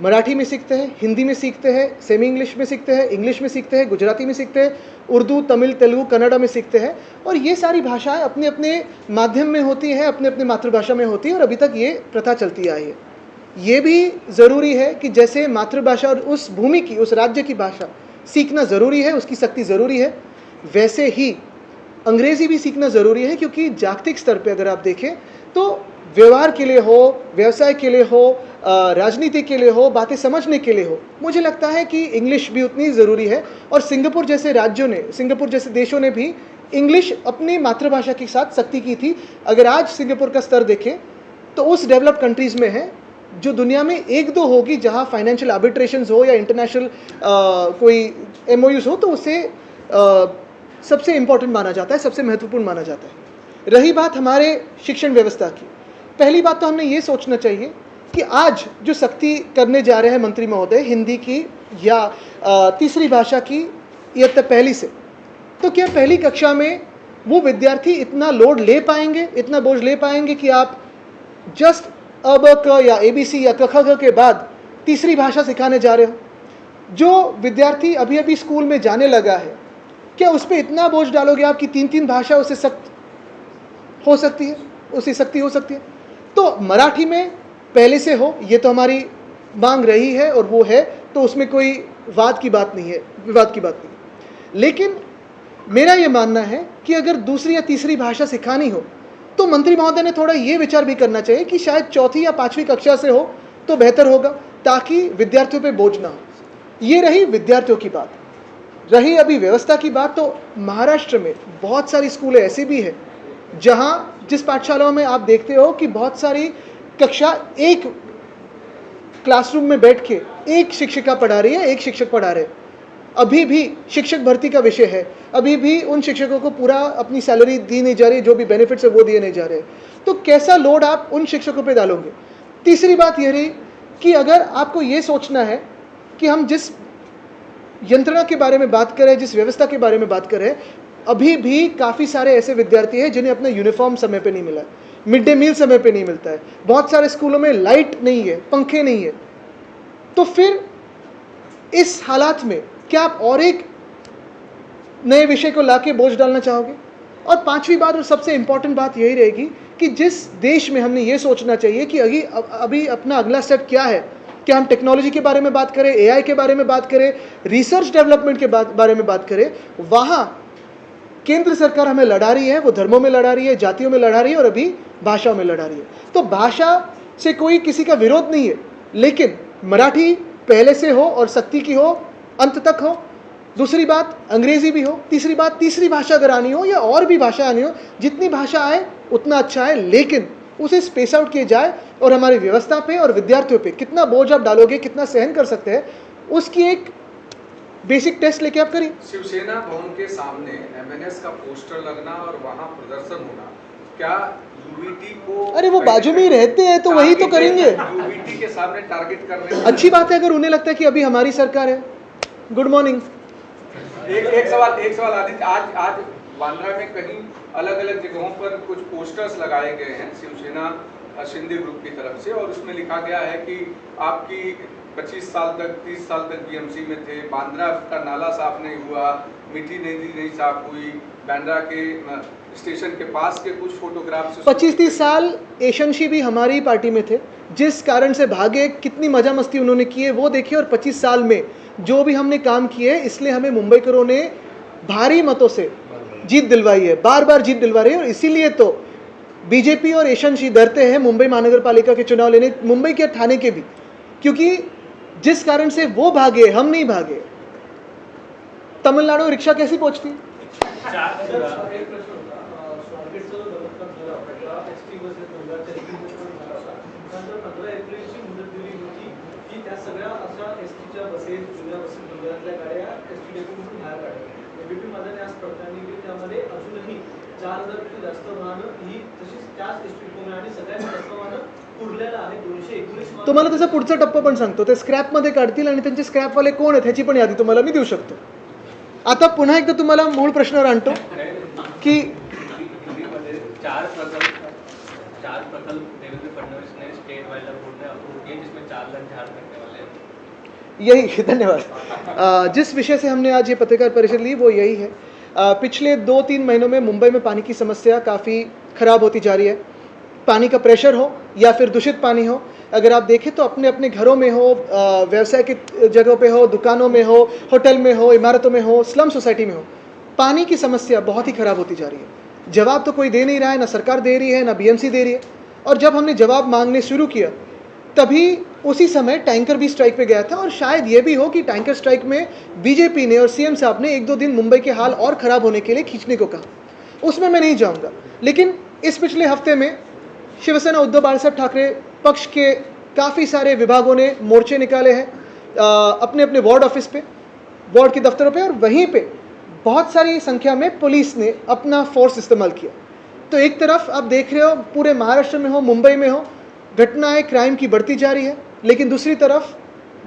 मराठी में सीखते हैं, हिंदी में सीखते हैं, सेमी इंग्लिश में सीखते हैं, इंग्लिश में सीखते हैं, गुजराती में सीखते हैं, उर्दू, तमिल, तेलुगु, कन्नड़ा में सीखते हैं. और ये सारी भाषाएं अपने अपने माध्यम में होती है, अपने अपने मातृभाषा में होती है और अभी तक ये प्रथा चलती आई है. ये भी ज़रूरी है कि जैसे मातृभाषा और उस भूमि की, उस राज्य की भाषा सीखना ज़रूरी है, उसकी सख्ती ज़रूरी है, वैसे ही अंग्रेज़ी भी सीखना ज़रूरी है. क्योंकि जागतिक स्तर पे अगर आप देखें तो व्यवहार के लिए हो, व्यवसाय के लिए हो, राजनीति के लिए हो, बातें समझने के लिए हो, मुझे लगता है कि इंग्लिश भी उतनी ज़रूरी है. और सिंगापुर जैसे राज्यों ने, सिंगापुर जैसे देशों ने भी इंग्लिश अपनी मातृभाषा के साथ सख्ती की थी. अगर आज सिंगापुर का स्तर देखें तो उस डेवलप्ड कंट्रीज़ में है जो दुनिया में 1-2 होगी जहां फाइनेंशियल आर्बिट्रेशंस हो या इंटरनेशनल कोई MOUs हो तो उसे सबसे इम्पोर्टेंट माना जाता है, सबसे महत्वपूर्ण माना जाता है. रही बात हमारे शिक्षण व्यवस्था की, पहली बात तो हमने ये सोचना चाहिए कि आज जो सख्ती करने जा रहे हैं मंत्री महोदय हिंदी की या तीसरी भाषा की इयत्ता पहली से, तो क्या पहली कक्षा में वो विद्यार्थी इतना लोड ले पाएंगे, इतना बोझ ले पाएंगे कि आप जस्ट अ ब क या ABC या क ख ग के बाद तीसरी भाषा सिखाने जा रहे हो. जो विद्यार्थी अभी अभी स्कूल में जाने लगा है, क्या उस पर इतना बोझ डालोगे आप कि 3-3 भाषा उसे सख्त हो सकती है, उसे सख्ती हो सकती है. तो मराठी में पहले से हो, ये तो हमारी मांग रही है और वो है, तो उसमें कोई वाद की बात नहीं है, विवाद की बात नहीं. लेकिन मेरा ये मानना है कि अगर दूसरी या तीसरी भाषा सिखानी हो तो मंत्री महोदय ने थोड़ा ये विचार भी करना चाहिए कि शायद 4th या 5वीं कक्षा से हो तो बेहतर होगा, ताकि विद्यार्थियों पे बोझ ना हो. ये रही विद्यार्थियों की बात. रही अभी व्यवस्था की बात, तो महाराष्ट्र में बहुत सारी स्कूलें ऐसी भी हैं जहां जिस पाठशालाओं में आप देखते हो कि बहुत सारी कक्षा एक क्लासरूम में बैठ के एक शिक्षिका पढ़ा रही है, एक शिक्षक पढ़ा रहे. अभी भी शिक्षक भर्ती का विषय है, अभी भी उन शिक्षकों को पूरा अपनी सैलरी दी नहीं जा रही, जो भी बेनिफिट्स है वो दिए नहीं जा रहे. तो कैसा लोड आप उन शिक्षकों पे डालोगे. तीसरी बात यह रही कि अगर आपको ये सोचना है कि हम जिस यंत्रणा के बारे में बात करें, जिस व्यवस्था के बारे में बात करें, अभी भी काफ़ी सारे ऐसे विद्यार्थी हैं जिन्हें अपना यूनिफॉर्म समय पे नहीं मिला है, मिड डे मील समय पे नहीं मिलता है, बहुत सारे स्कूलों में लाइट नहीं है, पंखे नहीं है. तो फिर इस हालात में क्या आप और एक नए विषय को लाके बोझ डालना चाहोगे? और पांचवी बात और सबसे इम्पॉर्टेंट बात यही रहेगी कि जिस देश में हमने ये सोचना चाहिए कि अभी अपना अगला स्टेप क्या है, क्या हम टेक्नोलॉजी के बारे में बात करें, एआई के बारे में बात करें, रिसर्च डेवलपमेंट के बारे में बात करें, वहाँ केंद्र सरकार हमें लड़ा रही है, वो धर्मों में लड़ा रही है, जातियों में लड़ा रही है और अभी भाषाओं में लड़ा रही है। तो भाषा से कोई किसी का विरोध नहीं है, लेकिन मराठी पहले से हो और सख्ती की हो, अंत तक हो। दूसरी बात अंग्रेजी भी हो। तीसरी बात तीसरी भाषा अगर आनी हो या और भी भाषा आनी हो, जितनी भाषा आए उतना अच्छा है, लेकिन उसे स्पेस आउट किए जाए और हमारी व्यवस्था पे और विद्यार्थियों पे कितना बोझ आप डालोगे, कितना सहन कर सकते हैं, उसकी एक बेसिक टेस्ट लेके आप करिए। शिवसेना भवन के सामने एमएनएस का पोस्टर लगना और वहां प्रदर्शन होना, क्या यूबीटी को, अरे वो बाजू में ही रहते हैं तो वही तो करेंगे। यूबीटी के सामने टारगेट करने अच्छी बात है अगर उन्हें लगता है कि अभी हमारी सरकार है। Good morning. एक सवाल आदित्य, आज बांद्रा में कहीं अलग अलग जगहों पर कुछ पोस्टर्स लगाए गए हैं शिवसेना शिंदे ग्रुप की तरफ से, और उसमें लिखा गया है कि आपकी 25 साल तक 30 साल तक बीएमसी में थे, बांद्रा का नाला साफ नहीं हुआ, मीठी नदी नहीं साफ हुई, बांद्रा के स्टेशन के पास के कुछ फोटोग्राफ्स। 25-30 साल एशंशी भी हमारी पार्टी में थे, जिस कारण से भागे, कितनी मजा मस्ती उन्होंने की है वो देखिए। और 25 साल में जो भी हमने काम किए, इसलिए हमें मुंबईकरों ने भारी मतों से जीत दिलवाई है, बार बार जीत दिलवा रही है। और इसीलिए तो बीजेपी और एशंशी डरते हैं मुंबई महानगर पालिका के चुनाव लेने, मुंबई के ठाणे के भी, क्योंकि जिस कारण से वो भागे हम नहीं भागे। तमिलनाडु रिक्शा कैसी पहुंचती? तुम्हाला त्याचा पुढचा टप्पा पण सांगतो, ते स्क्रॅपमध्ये काढतील आणि त्यांचे स्क्रॅपवाले कोण आहेत ह्याची पण यादी तुम्हाला मी देऊ शकतो। आता पुन्हा एकदा तुम्हाला मूळ प्रश्नावर आणतो की चार प्रकल्प देवेंद्र फडणवीस ने स्टेट वाइड बोर्ड ने अप्रूव किए, जिसमें 4 लाख झाड़ करने वाले हैं। यही धन्यवाद। जिस विषय से हमने आज ये पत्रकार परिषद ली वो यही है। पिछले 2-3 महीनों में मुंबई में पानी की समस्या काफ़ी ख़राब होती जा रही है। पानी का प्रेशर हो या फिर दूषित पानी हो, अगर आप देखें तो अपने अपने घरों में हो, व्यवसाय की जगहों पे हो, दुकानों में हो, होटल में हो, इमारतों में हो, स्लम सोसाइटी में हो, पानी की समस्या बहुत ही ख़राब होती जा रही है। जवाब तो कोई दे नहीं रहा है, ना सरकार दे रही है, ना बीएमसी दे रही है। और जब हमने जवाब मांगने शुरू किया तभी उसी समय टैंकर भी स्ट्राइक पे गया था। और शायद ये भी हो कि टैंकर स्ट्राइक में बीजेपी ने और सीएम साहब ने 1-2 दिन मुंबई के हाल और ख़राब होने के लिए खींचने को कहा, उसमें मैं नहीं जाऊँगा। लेकिन इस पिछले हफ्ते में शिवसेना उद्धव बाळासाहेब ठाकरे पक्ष के काफ़ी सारे विभागों ने मोर्चे निकाले हैं अपने अपने वार्ड ऑफिस पे, वार्ड के दफ्तरों पे, और वहीं पे बहुत सारी संख्या में पुलिस ने अपना फोर्स इस्तेमाल किया। तो एक तरफ आप देख रहे हो पूरे महाराष्ट्र में हो, मुंबई में हो, घटनाएं क्राइम की बढ़ती जा रही है, लेकिन दूसरी तरफ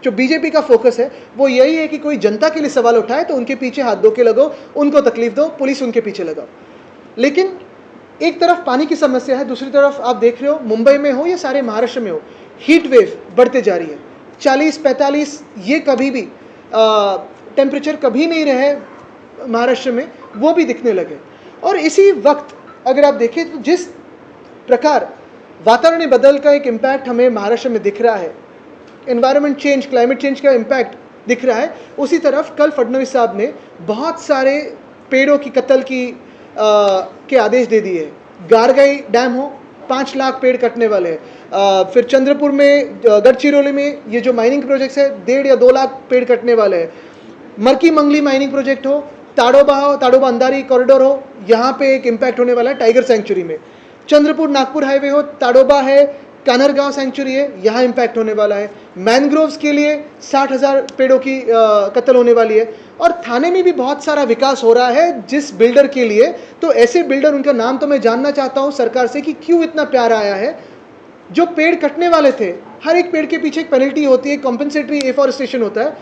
जो बीजेपी का फोकस है वो यही है कि कोई जनता के लिए सवाल उठाए तो उनके पीछे हाथ धो के लगो, उनको तकलीफ दो, पुलिस उनके पीछे लगाओ। लेकिन एक तरफ पानी की समस्या है, दूसरी तरफ आप देख रहे हो मुंबई में हो या सारे महाराष्ट्र में हो, हीट वेव बढ़ते जा रही है। 40-45 ये कभी भी टेम्परेचर कभी नहीं रहे महाराष्ट्र में, वो भी दिखने लगे। और इसी वक्त अगर आप देखें तो जिस प्रकार वातावरण बदल का एक इम्पैक्ट हमें महाराष्ट्र में दिख रहा है, एनवायरनमेंट चेंज, क्लाइमेट चेंज का इम्पैक्ट दिख रहा है, उसी तरफ कल फडणवीस साहब ने बहुत सारे पेड़ों की कत्ल की के आदेश दे दिए हैं। गारगाई डैम हो, 5 लाख पेड़ कटने वाले हैं। फिर चंद्रपुर में, गढ़चिरौली में ये जो माइनिंग प्रोजेक्ट्स है, 1.5 या 2 लाख पेड़ कटने वाले हैं। मरकी मंगली माइनिंग प्रोजेक्ट हो, ताडोबा हो, ताडोबा अंधारी कॉरिडोर हो, यहाँ पे एक इम्पैक्ट होने वाला है टाइगर सेंचुरी में। चंद्रपुर नागपुर हाईवे हो, ताडोबा है, कानरगांव सेंचुरी है, यहाँ इम्पैक्ट होने वाला है। मैनग्रोव्स के लिए 60,000 पेड़ों की कत्ल होने वाली है। और थाने में भी बहुत सारा विकास हो रहा है जिस बिल्डर के लिए, तो ऐसे बिल्डर, उनका नाम तो मैं जानना चाहता हूँ सरकार से कि क्यों इतना प्यार आया है। जो पेड़ कटने वाले थे, हर एक पेड़ के पीछे एक पेनल्टी होती है, कॉम्पेंसेटरी एफॉरेस्टेशन होता है।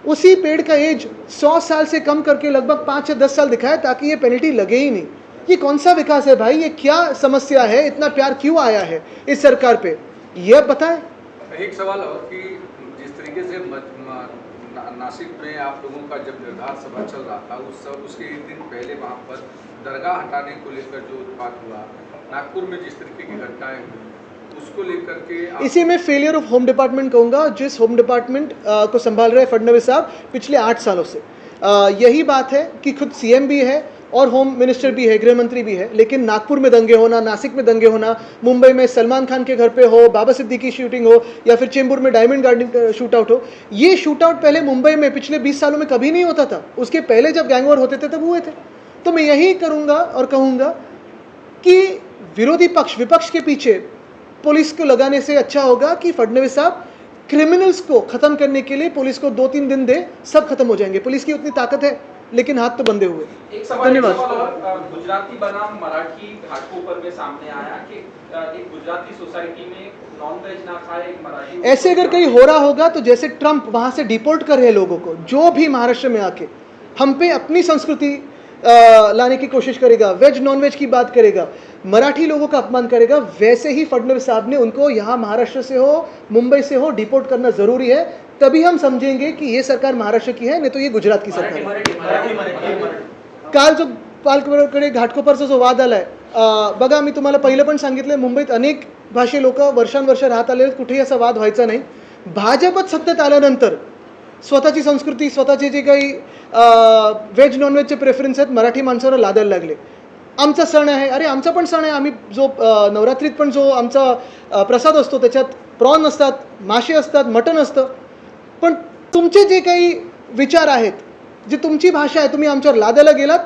उसी पेड़ का एज 100 साल से कम करके लगभग 5 या 10 साल दिखाया ताकि ये पेनल्टी लगे ही नहीं। ये कौन सा विकास है भाई? ये क्या समस्या है? इतना प्यार क्यों आया है इस सरकार पे? ये बताएं। एक सवाल और कि जिस तरीके से नासिक में आप लोगों का जब निर्धार सभा चल रहा था उसके एक दिन पहले वहाँ पर दरगाह हटाने को लेकर जो उत्पात हुआ, नागपुर में जिस तरीके की घटनाएं हुई उसको लेकर के इसी में फेलियर ऑफ होम डिपार्टमेंट कहूँगा, जिस होम डिपार्टमेंट को संभाल रहे फडणवीस साहब पिछले 8 सालों से। यही बात है कि खुद सीएम भी है और होम मिनिस्टर भी है, गृह मंत्री भी है, लेकिन नागपुर में दंगे होना, नासिक में दंगे होना, मुंबई में सलमान खान के घर पे हो, बाबा सिद्दीकी शूटिंग हो, या फिर चेंबूर में डायमंड गार्डन शूट आउट हो, ये शूट आउट पहले मुंबई में पिछले 20 सालों में कभी नहीं होता था। उसके पहले जब गैंग वॉर होते थे तब हुए थे। तो मैं यही करूंगा और कहूंगा कि विरोधी पक्ष, विपक्ष के पीछे पुलिस को लगाने से अच्छा होगा कि फडणवीस साहब क्रिमिनल्स को खत्म करने के लिए पुलिस को 2-3 दिन दे, सब खत्म हो जाएंगे। पुलिस की उतनी ताकत है, लेकिन हाथ तो बंधे हुए। एक सवाल और गुजराती बनाम मराठी घाटकोपर में सामने आया कि एक गुजराती सोसाइटी में नॉन वेज ना खाए, एक मराठी। ऐसे अगर कहीं हो रहा होगा तो जैसे ट्रंप वहां से डिपोर्ट कर रहे लोगों को, जो भी महाराष्ट्र में आके हम पे अपनी संस्कृति लाने की कोशिश करेगा, वेज नॉन वेज की बात करेगा, मराठी लोगों का अपमान करेगा, वैसे ही फडणवीस साहब ने उनको यहाँ महाराष्ट्र से हो, मुंबई से हो, डिपोर्ट करना जरूरी है। तभी हम समझेंगे कि ये सरकार महाराष्ट्र की है, नहीं तो ये गुजरात की सरकार है। काल जो पालकडे घाटकोपरचा जो वाद आलाय, बघा मी तुम्हाला पहिलं पण सांगितलंय, मुंबईत अनेक भाषे लोक वर्षानुवर्ष राहत आले, कुठेही असा वाद व्हायचा नाही। भाजपच सत्तेत आल्यानंतर स्वतःची संस्कृती, स्वतःचे जे काही व्हेज नॉन व्हेजचे प्रेफरन्स आहेत मराठी माणसांना लादायला लागले। आमचा सण आहे, अरे आमचा पण सण आहे, आम्ही जो नवरात्रीत पण जो आमचा प्रसाद असतो त्याच्यात प्रॉन असतात, मासे असतात, मटण असतं, पण तुमचे जे काही विचार आहेत, जी तुमची भाषा आहे, तुम्ही आमच्यावर लादायला गेलात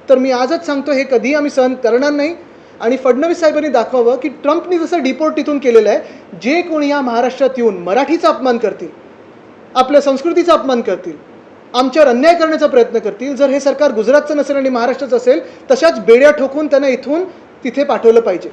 तर मी आजच सांगतो हे कधीही आम्ही सहन करणार नाही। आणि फडणवीस साहेबांनी दाखवावं की ट्रम्पनी जसं डिपोर्ट तिथून केलेलं आहे, जे कोणी या महाराष्ट्रात येऊन मराठीचा अपमान करतील, आपल्या संस्कृतीचा अपमान करतील, आमच्यावर अन्याय करण्याचा प्रयत्न करतील, जर हे सरकार गुजरातचं नसेल आणि महाराष्ट्राचं असेल, तशाच बेड्या ठोकून त्यांना इथून तिथे पाठवलं पाहिजे।